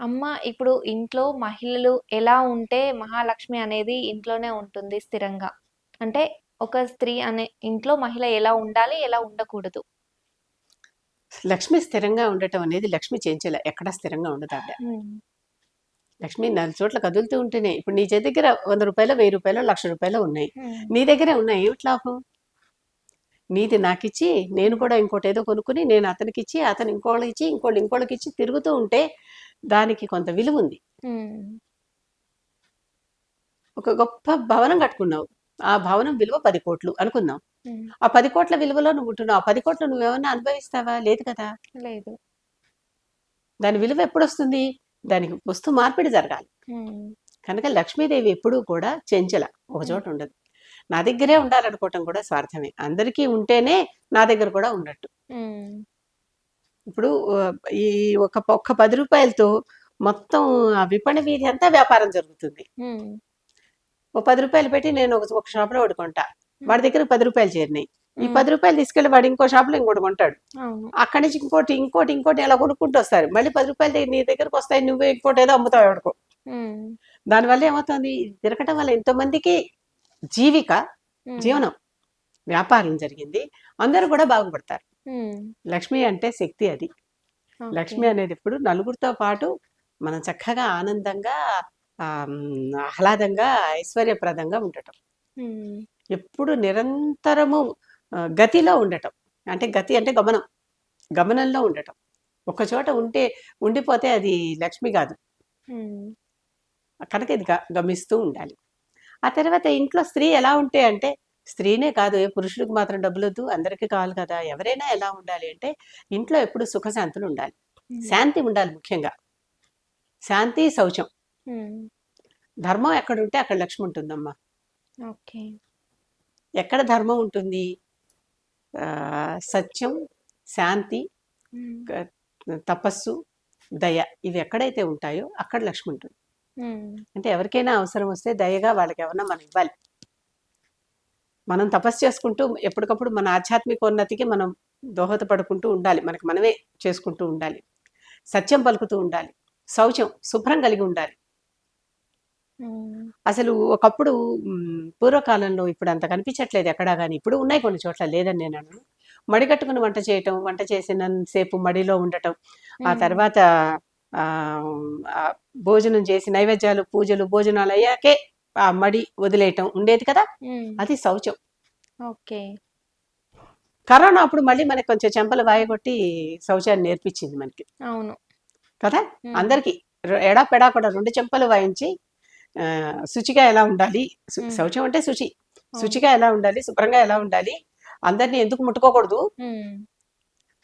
అమ్మ ఇప్పుడు ఇంట్లో మహిళలు ఎలా ఉంటే మహాలక్ష్మి అనేది ఇంట్లోనే ఉంటుంది స్థిరంగా. అంటే ఒక స్త్రీ అనే ఇంట్లో మహిళ ఎలా ఉండాలి? ఎలా ఉండకూడదు? లక్ష్మి స్థిరంగా ఉండటం అనేది లక్ష్మి చేంచలే ఎక్కడా స్థిరంగా ఉండదు ఆవిడ. హ్మ్. లక్ష్మి 4 చోట్ల కదులుతూ ఉంటేనే ఇప్పుడు నీ చేతి దగ్గర రూ. 100, రూ. 1000, రూ. 1,00,000 ఉన్నాయి. హ్మ్. నీ దగ్గరే ఉన్నాయి. ఏమిటి లాభం? నీది నాకిచ్చి నేను హ్మ్. కూడా ఇంకోటేదో కొనుక్కుని నేను అతనికిచ్చి అతను ఇంకోళ్ళకిచ్చి ఇంకోళ్ళు ఇంకోళ్ళకిచ్చి తిరుగుతూ ఉంటే దానికి కొంత విలువ ఉంది. హ్మ్. ఒక గొప్ప భవనం కట్టుకున్నావు. ఆ భవనం విలువ 10,00,00,000 అనుకుందాం. హ్మ్. ఆ 10,00,00,000 విలువలో నువ్వు ఉంటున్నావు. ఆ 10,00,00,000 నువ్వేమన్నా అనుభవిస్తావా? లేదు కదా! లేదు. దాని విలువ ఎప్పుడొస్తుంది? దానికి వస్తు మార్పిడి జరగాలి. హ్మ్. కనుక లక్ష్మీదేవి ఎప్పుడూ కూడా చెంచల. ఒక హ్మ్. చోట ఉండదు. నా దగ్గరే ఉండాలనుకోవటం కూడా స్వార్థమే. అందరికీ ఉంటేనే నా దగ్గర కూడా ఉన్నట్టు. హ్మ్. ఇప్పుడు ఈ ఒక్క రూ. 10తో మొత్తం ఆ విపణి వీధి అంతా వ్యాపారం జరుగుతుంది. హ్మ్. ఓ రూ. 10 పెట్టి నేను ఒక షాప్‌లో ఒకటి కొంటా. హ్మ్. వాడి దగ్గర రూ. 10 చేరినాయి. ఈ హ్మ్. రూ. 10 తీసుకెళ్ళి వాడు ఇంకో షాప్‌లో ఇంకోటి కొంటాడు. అవును. అక్కడి నుంచి ఇంకోటి అలా కొనుక్కుంటూ వస్తారు. మళ్ళీ రూ. 10 నీ దగ్గరకొస్తాయి. నువ్వే ఇంకోటేదో అమ్ముతావు ఎవడికో. హ్మ్. దానివల్ల ఏమవుతుంది? తిరగటం వల్ల ఎంతోమందికి జీవిక, హ్మ్. జీవనం, వ్యాపారం జరిగింది. అందరూ కూడా బాగుపడతారు. హ్మ్. లక్ష్మి అంటే శక్తి అది. ఓకే. లక్ష్మి అనేది ఎప్పుడు నలుగురితో పాటు మనం చక్కగా ఆనందంగా ఆహ్లాదంగా, ఐశ్వర్యప్రదంగా ఉండటం. హ్మ్. ఎప్పుడు నిరంతరము గతిలో ఉండటం. అంటే గతి అంటే గమనం. గమనంలో ఉండటం. ఒక చోట ఉండిపోతే అది లక్ష్మి కాదు. హ్మ్. కనుక ఇది గమనిస్తూ ఉండాలి. ఆ తర్వాత ఇంట్లో స్త్రీ ఎలా ఉంటే అంటే, స్త్రీనే కాదు ఏ పురుషుడికి మాత్రం డబ్బులొద్దు, అందరికీ కావాలి కదా! ఎవరైనా ఎలా ఉండాలి అంటే, ఇంట్లో ఎప్పుడు సుఖశాంతులు ఉండాలి. హ్మ్. శాంతి ఉండాలి ముఖ్యంగా. శాంతి, శౌచం. హ్మ్. ధర్మం ఎక్కడుంటే అక్కడ లక్ష్మి ఉంటుందమ్మా. ఓకే. ఎక్కడ ధర్మం ఉంటుంది? సత్యం, శాంతి, హ్మ్. క తపస్సు, దయ ఇవి ఎక్కడైతే ఉంటాయో అక్కడ లక్ష్మి ఉంటుంది. హ్మ్. అంటే ఎవరికైనా అవసరం వస్తే దయగా వాళ్ళకేమన్నా మనం ఇవ్వాలి. మనం తపస్సు చేసుకుంటూ ఎప్పటికప్పుడు మన ఆధ్యాత్మికోన్నతికి మనం దోహదపడుకుంటూ ఉండాలి. మనకు మనమే చేసుకుంటూ ఉండాలి. సత్యం పలుకుతూ ఉండాలి. శౌచం శుభ్రం కలిగి ఉండాలి. హ్మ్. అసలు ఒకప్పుడు పూర్వకాలంలో ఇప్పుడు అంత కనిపించట్లేదు ఎక్కడా గాని. ఇప్పుడు ఉన్నాయి కొన్ని చోట్ల లేదని నేననను. మడి కట్టుకుని వంట చేయటం, వంట చేసినంత సేపు మడిలో ఉండటం. ఆ హ్మ్. తర్వాత ఆహ్, ఆహ్, భోజనం చేసి నైవేద్యాలు, పూజలు, భోజనాలయ్యాకే ఆ మడి వదిలేయటం ఉండేది కదా! హ్మ్. అది శౌచం. ఓకే. కరోనా అప్పుడు మళ్ళీ మనకు కొంచెం చెంపలు వాయగొట్టి శౌచాన్ని నేర్పించింది మనకి. అవును. కదా! హ్మ్. అందరికి ఎడాపెడా కూడా 2 చెంపలు వాయించి శుచిగా ఎలా ఉండాలి? హ్మ్. శౌచం అంటే శుచి. అవును. శుచిగా ఎలా ఉండాలి? శుభ్రంగా ఎలా ఉండాలి? అందరిని ఎందుకు ముట్టుకోకూడదు? హ్మ్.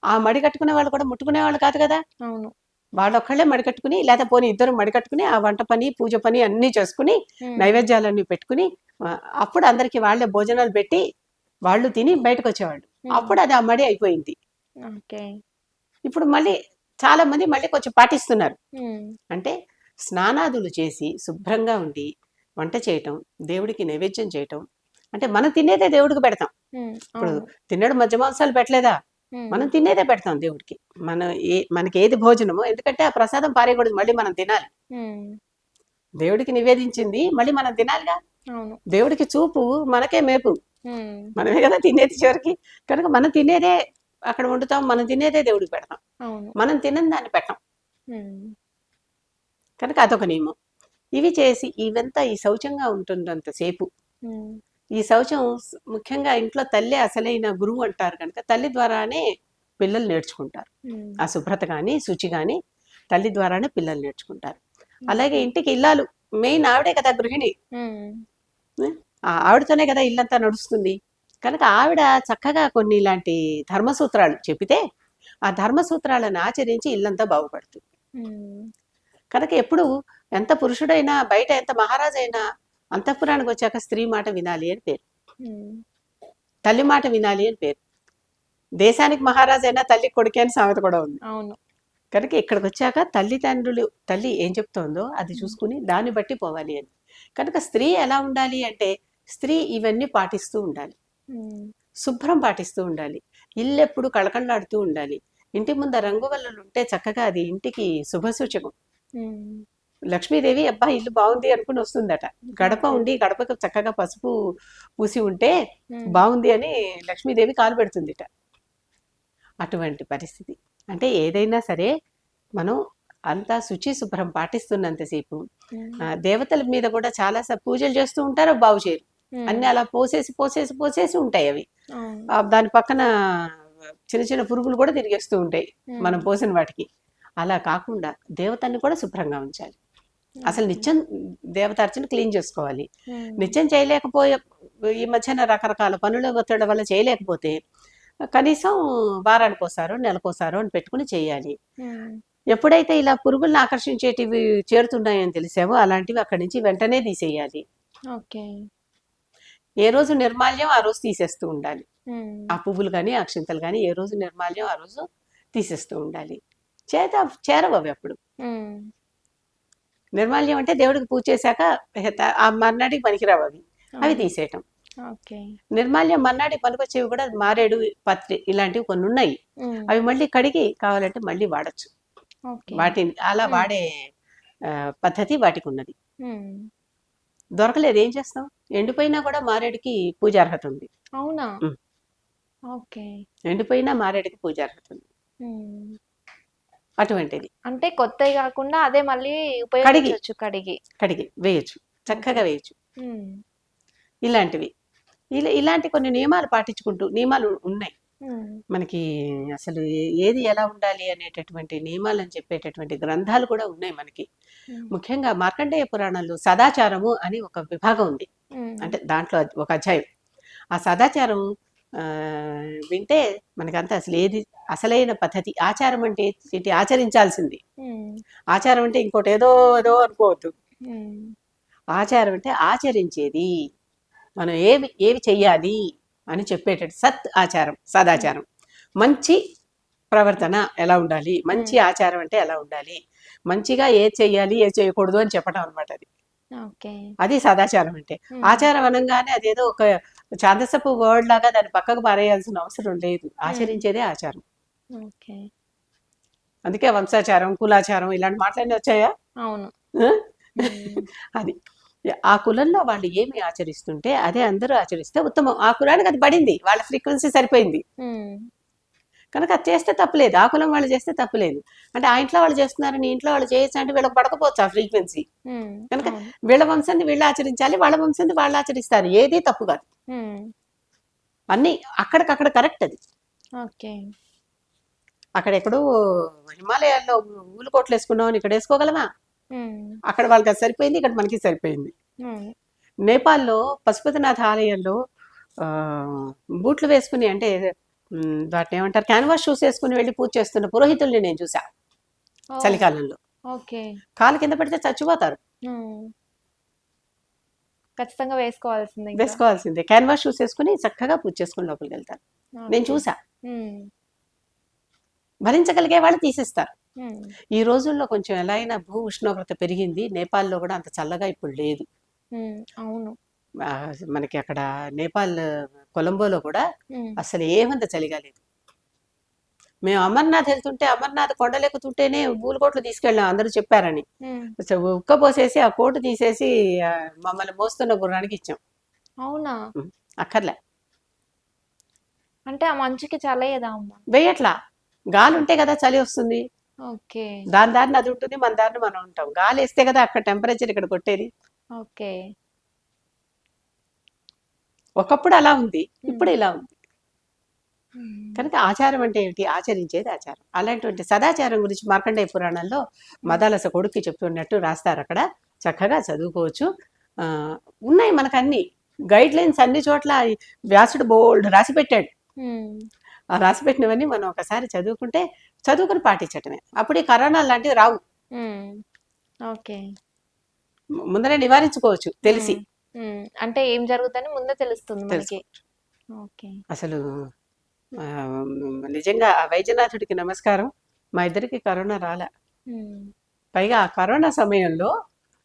ఆ మడి కట్టుకునే వాళ్ళు కూడా ముట్టుకునేవాళ్ళు కాదు కదా! అవును. వాళ్ళొక్కళ్ళే మడికట్టుకుని లేతే పోనీ ఇద్దరు మడికట్టుకుని ఆ వంట పని, పూజ పని అన్నీ చేసుకుని, హ్మ్. నైవేద్యాలన్నీ పెట్టుకుని అప్పుడు అందరికి వాళ్ళే భోజనాలు పెట్టి, వాళ్ళు తిని బయటకొచ్చేవాళ్ళు. హ్మ్. అప్పుడు అది ఆ మడి అయిపోయింది. ఓకే. ఇప్పుడు మళ్ళీ చాలా మంది మళ్ళీ కొంచెం పాటిస్తున్నారు. హ్మ్. అంటే స్నానాదులు చేసి శుభ్రంగా ఉండి, వంట చేయటం, దేవుడికి నైవేద్యం చేయటం. అంటే మనం తినేదే దేవుడికి పెడతాం. హ్మ్. ఇప్పుడు అవును. తిన్నడు మధ్య మాంసాలు పెట్టలేదా? హ్మ్. మనం తినేదే పెడతాం దేవుడికి. మనం మనకేది భోజనమో ఎందుకంటే ఆ ప్రసాదం పారేయకూడదు. మళ్ళీ మనం తినాలి. హ్మ్. దేవుడికి నివేదించింది మళ్ళీ మనం తినాలిగా. అవును. దేవుడికి చూపు మనకే మేపు. హ్మ్. మనమే కదా తినేది చివరికి. కనుక మనం తినేదే అక్కడ వండుతాం. మనం తినేదే దేవుడికి పెడతాం. అవును. మనం తినని దాన్ని పెట్టం. హ్మ్. కనుక అదొక నియమం. ఇవి చేసి ఇవంతా ఈ శౌచంగా ఉంటున్నంత సేపు హ్మ్. ఈ శౌచం ముఖ్యంగా ఇంట్లో తల్లే అసలైన గురువు అంటారు కనుక తల్లి ద్వారానే పిల్లలు నేర్చుకుంటారు. హ్మ్. ఆ శుభ్రత కానీ శుచి కానీ తల్లి ద్వారానే పిల్లలు నేర్చుకుంటారు. అలాగే ఓకే. ఇంటికి ఇల్లాలు మెయిన్ ఆవిడే కదా గృహిణి. హ్మ్. ఆవిడతోనే కదా ఇల్లంతా నడుస్తుంది. కనుక ఆవిడ చక్కగా కొన్ని ఇలాంటి ధర్మసూత్రాలు చెప్పితే ఆ ధర్మసూత్రాలను ఆచరించి ఇల్లంతా బాగుపడుతుంది. హ్మ్. కనుక ఎప్పుడు ఎంత పురుషుడైనా బయట ఎంత మహారాజైనా అంతఃపురానికి వచ్చాక స్త్రీ మాట వినాలి అని పేరు. హ్మ్. తల్లి మాట వినాలి అని పేరు. దేశానికి మహారాజైనా తల్లి కొడుకే అని సామెత కూడా ఉంది. అవును. కనుక ఇక్కడికొచ్చాక తల్లిదండ్రులు తల్లి ఏం చెప్తోందో అది హ్మ్. చూసుకుని దాన్ని బట్టి పోవాలి అని. కనుక స్త్రీ ఎలా ఉండాలి అంటే స్త్రీ ఇవన్నీ పాటిస్తూ ఉండాలి. హ్మ్. శుభ్రం పాటిస్తూ ఉండాలి. ఇల్లెప్పుడు కళకళలాడుతూ ఉండాలి. ఇంటి ముందు రంగు వల్లులుంటే చక్కగా అది ఇంటికి శుభసూచకం. హ్మ్. లక్ష్మీదేవి అబ్బా ఇల్లు బాగుంది అనుకుని వస్తుందట. గడప ఓకే. ఉండి గడపకు చక్కగా పసుపు పూసి ఉంటే హ్మ్. బాగుంది అని లక్ష్మీదేవి కాలు పెడుతుందిట. అటువంటి పరిస్థితి. అంటే ఏదైనా సరే మనం అంతా శుచి శుభ్రం పాటిస్తున్నంతసేపు హ్మ్. దేవతల మీద కూడా చాలా పూజలు చేస్తూ ఉంటారు, బాగు చేయరు. అన్నీ హ్మ్. అలా పోసేసి పోసేసి పోసేసి ఉంటాయి అవి. అవును. దాని పక్కన చిన్న చిన్న పురుగులు కూడా తిరిగేస్తూ ఉంటాయి మనం హ్మ్. పోసిన వాటికి. అలా కాకుండా దేవతల్ని కూడా శుభ్రంగా ఉంచాలి. అసలు ఓకే. నిత్యం దేవతార్చన క్లీన్ చేసుకోవాలి. హ్మ్. నిత్యం చేయలేకపోయే ఈ మధ్యన రకరకాల పనుల ఒత్తిడి వల్ల చేయలేకపోతే కనీసం వారానికోసారో నెలకోసారో అని పెట్టుకుని చేయాలి. హ్మ్. ఎప్పుడైతే ఇలా పురుగులను ఆకర్షించేటివి చేరుతున్నాయని తెలిసావో అలాంటివి అక్కడి నుంచి వెంటనే తీసేయాలి. ఓకే. ఏ రోజు నిర్మాల్యం ఆ రోజు తీసేస్తూ ఉండాలి. హ్మ్. ఆ పువ్వులు కానీ అక్షింతలు కానీ ఏ రోజు నిర్మాల్యం ఆ రోజు తీసేస్తూ ఉండాలి. చేత చేరవు అవి అప్పుడు. హ్మ్. నిర్మాల్యం అంటే దేవుడికి పూజ చేశాక ఆ మర్నాటికి పనికిరావు అవి. అవి అవును. తీసేయటం. ఓకే. నిర్మాల్యం మర్నాటికి పనికొచ్చేవి కూడా మారేడు, పత్రి ఇలాంటివి కొన్ని ఉన్నాయి. హ్మ్. అవి మళ్ళీ కడిగి కావాలంటే మళ్ళీ వాడచ్చు. ఓకే. వాటిని అలా హ్మ్. వాడే పద్ధతి వాటికి ఉన్నది. హ్మ్. దొరకలేదు ఏం చేస్తాం? ఎండిపోయినా కూడా మారేడుకి పూజార్హత ఉంది. అవునా? హ్మ్. ఓకే. ఎండిపోయినా మారేడుకి పూజార్హత ఉంది. హ్మ్. అటువంటిది. అంటే కొత్తయి గాకుండా అదే మళ్ళీ కడిగి, ఉపయోగించొచ్చు కడిగి. కడిగి వేయొచ్చు. ఓకే. చక్కగా వేయొచ్చు. హ్మ్. ఇలాంటివి. ఇలాంటి కొన్ని నియమాలు పాటించుకుంటూ నియమాలు ఉన్నాయి. హ్మ్. మనకి అసలు ఏది ఎలా ఉండాలి అనేటటువంటి నియమాలను చెప్పేటటువంటి గ్రంథాలు కూడా ఉన్నాయి మనకి. హ్మ్. ముఖ్యంగా మార్కండేయ పురాణంలో సదాచారము అని ఒక విభాగం ఉంది. హ్మ్. అంటే దాంట్లో ఒక అధ్యాయం. ఆ సదాచారం వింటే మనకంతా అసలు ఏది అసలైన పద్ధతి. ఆచారం అంటే ఏంటి? ఆచరించాల్సింది. హ్మ్. ఆచారం అంటే ఇంకోటి ఏదో ఏదో అనుకోవద్దు. హ్మ్. ఆచారం అంటే ఆచరించేది. మనం ఏవి ఏవి చెయ్యాలి అని చెప్పేటట్టు సత్ ఆచారం, హ్మ్. సదాచారం. మంచి ప్రవర్తన ఎలా ఉండాలి? మంచి హ్మ్. ఆచారం అంటే ఎలా ఉండాలి? మంచిగా ఏది చెయ్యాలి, ఏది చేయకూడదు అని చెప్పడం అనమాట అది. ఓకే. అది సదాచారం అంటే. హ్మ్. ఆచారం అనంగానే అదేదో ఒక ఛాందసపు వర్డ్ లాగా దాన్ని పక్కకు పారేయాల్సిన అవసరం లేదు. హ్మ్. ఆచరించేదే ఆచారం. ఓకే. అందుకే వంశాచారం, కులాచారం ఇలాంటి మాటలన్నీ వచ్చాయా? అవును. ఆ? హ్మ్. అది. ఆ కులంలో వాళ్ళు ఏమి ఆచరిస్తుంటే అదే అందరూ ఆచరిస్తే ఉత్తమం. ఆ కులానికి అది పడింది. వాళ్ళ ఫ్రీక్వెన్సీ సరిపోయింది. హ్మ్. కనుక అది చేస్తే తప్పులేదు. ఆ కులం వాళ్ళు చేస్తే తప్పులేదు. అంటే ఆ ఇంట్లో వాళ్ళు చేస్తున్నారు, నీ ఇంట్లో వాళ్ళు చేయొచ్చు అంటే వీళ్ళకి పడకపోవచ్చు ఆ ఫ్రీక్వెన్సీ. హ్మ్. కనుక అవును. వీళ్ళ వంశాన్ని వీళ్ళు ఆచరించాలి, వాళ్ళ వంశాన్ని వాళ్ళు ఆచరిస్తారు. ఏది తప్పు కాదు. హ్మ్. అన్నీ అక్కడికక్కడ కరెక్ట్ అది. ఓకే. అక్కడెక్కడో హిమాలయాల్లో ఊలుకోట్లు వేసుకున్నామని ఇక్కడ వేసుకోగలమా? హ్మ్. అక్కడ వాళ్ళకి అది సరిపోయింది, ఇక్కడ మనకి సరిపోయింది. అవును. నేపాల్‌లో పశుపతినాథ ఆలయంలో బూట్లు వేసుకుని అంటే వాటినేమంటారు క్యాన్వాస్ షూస్ వేసుకొని వెళ్లి పూజ చేస్తున్న పురోహితుల్ని నేను చూసా ఓహ్! చలికాలంలో. ఓకే. కాలు కింద పడితే చచ్చిపోతారు. హ్మ్. ఖచ్చితంగా వేసుకోవాల్సిందే ఇంకా. వేసుకోవాల్సిందే. క్యాన్వాస్ షూస్ వేసుకొని చక్కగా పూజ చేసుకొని లోపలికెళ్తారు. నేను ఓకే. చూసా. హ్మ్. భరించగలిగే వాళ్ళు తీసేస్తారు. హ్మ్. ఈ రోజుల్లో కొంచెం ఎలా అయినా భూ ఉష్ణోగ్రత పెరిగింది. నేపాల్‌లో కూడా అంత చల్లగా ఇప్పుడు లేదు. హ్మ్. అవును. మనకి అక్కడ నేపాల్ కొలంబోలో కూడా హ్మ్. అసలు ఏమంత చలిగా లేదు. మేము అమర్నాథ్ వెళ్తుంటే అమర్నాథ్ కొండలెక్కుతుంటేనే ఊలుకోట్లు తీసుకెళ్ళాం అందరూ చెప్పారని. హ్మ్. ఉక్కపోసేసి ఆ కోటు తీసేసి మమ్మల్ని మోస్తున్న గుర్రానికి ఇచ్చాం. అవునా? హ్మ్. అక్కర్లే. అంటే ఆ మంచుకి చలేయదా అమ్మ? వెయ్యట్లా. గాలుంటే కదా చలి వస్తుంది. ఓకే. దాని దారిన అది ఉంటుంది. మన దారిన మనం ఉంటాం. గాలేస్తే కదా అక్కడ టెంపరేచర్ ఇక్కడ కొట్టేది. ఓకే. ఒకప్పుడు అలా ఉంది. హ్మ్. ఇప్పుడు ఇలా ఉంది. హ్మ్. కనుక ఆచారం అంటే ఏమిటి? ఆచరించేది ఆచారం. అలాంటి సదాచారం గురించి మార్కండేయ పురాణంలో హ్మ్. మదాలస కొడుక్కి చెప్తున్నట్టు రాస్తారక్కడ. చక్కగా చదువుకోవచ్చు. ఉన్నాయి మనకన్నీ. గైడ్‌లైన్స్ అన్ని చోట్ల వ్యాసుడు బోలెడు రాసిపెట్టాడు. హ్మ్. ఆ రాసిపెట్టినవన్నీ మనం ఒకసారి చదువుకుంటే చదువుకొని పాటించటమే. అప్పుడు ఈ కరోనా లాంటివి రావు. హ్మ్. ఓకే. ముందరే నివారించుకోవచ్చు తెలిసి. హ్మ్. హ్మ్. అంటే ఏం జరుగుద్దని ముందే తెలుస్తుంది మనకి. తెలుసుకోవచ్చు. ఓకే. అసలు నిజంగా ఆ వైద్యనాథుడికి నమస్కారం. మా ఇద్దరికి కరోనా రాలా. హ్మ్. పైగా ఆ కరోనా సమయంలో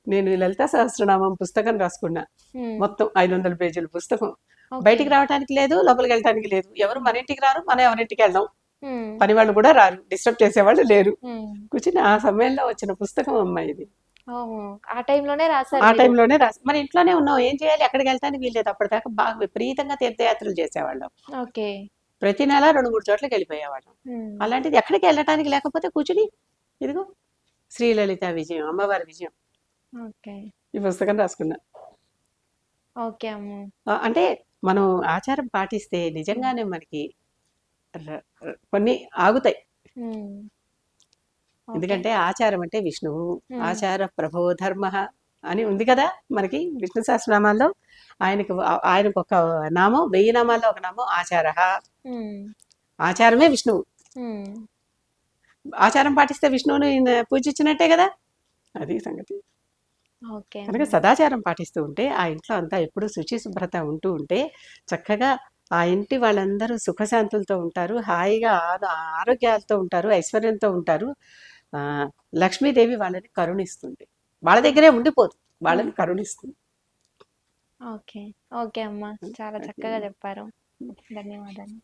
నేను ఈ లలితా సహస్రనామం పుస్తకం రాసుకున్నా. హ్మ్. మొత్తం 500 పేజీల పుస్తకం. ఓకే. బయటికి రావటానికి లేదు, లోపలికి వెళ్ళటానికి లేదు. ఎవరు హ్మ్. మన ఇంటికి రారు, మనం ఎవరింటికి వెళ్ళం. హ్మ్. పని వాళ్ళు కూడా రారు, డిస్టర్బ్ చేసేవాళ్ళు లేరు. హ్మ్. కూర్చుని ఆ సమయంలో వచ్చిన పుస్తకం అమ్మా ఇది. ఓహో! ఆ టైంలోనే రాసారు ఆ మీరు. టైంలోనే రాసి మరి ఇంట్లోనే ఉన్నాం, ఏం చేయాలి, ఎక్కడికి వెళ్ళటానికి వీల్లేదు. అప్పటిదాకా బాగా విపరీతంగా తీర్థయాత్రలు చేసేవాళ్ళం. ఓకే. ప్రతి నెల 2, 3 చోట్లకి వెళ్ళిపోయేవాళ్ళం. హ్మ్. అలాంటిది ఎక్కడికి వెళ్ళటానికి లేకపోతే కూర్చుని ఇదిగో శ్రీలలిత విజయం, అమ్మవారి విజయం, ఓకే. ఈ పుస్తకం రాసుకున్నా. ఓకే అమ్మ. అంటే మనం ఆచారం పాటిస్తే హ్మ్. నిజంగానే మనకి కొన్ని ఆగుతాయి. హ్మ్. ఓకే. ఎందుకంటే ఆచారం అంటే విష్ణువు, హ్మ్. ఆచార ప్రభో ధర్మ అని ఉంది కదా మనకి విష్ణు సహస్రనామాల్లో. ఆయనకు ఒక నామం, 1000 నామాల్లో ఒక నామం ఆచార. హ్మ్. ఆచారమే విష్ణువు. హ్మ్. ఆచారం పాటిస్తే విష్ణువుని పూజించినట్టే కదా, అది సంగతి. ఓకే కనుక అమ్మ. సదాచారం పాటిస్తూ ఉంటే ఆ ఇంట్లో అంతా ఎప్పుడూ శుచి శుభ్రత ఉంటూ ఉంటే చక్కగా ఆ ఇంటి వాళ్ళందరూ సుఖశాంతులతో ఉంటారు, హాయిగా ఆరోగ్యాలతో ఉంటారు, ఐశ్వర్యంతో ఉంటారు. ఆ, లక్ష్మీదేవి వాళ్ళని కరుణిస్తుంది, వాళ్ళ దగ్గరే ఉండిపోదు, వాళ్ళని హ్మ్. కరుణిస్తుంది. ఓకే. ఓకే అమ్మ. చాలా అది చక్కగా చెప్పారు. ధన్యవాదాలు.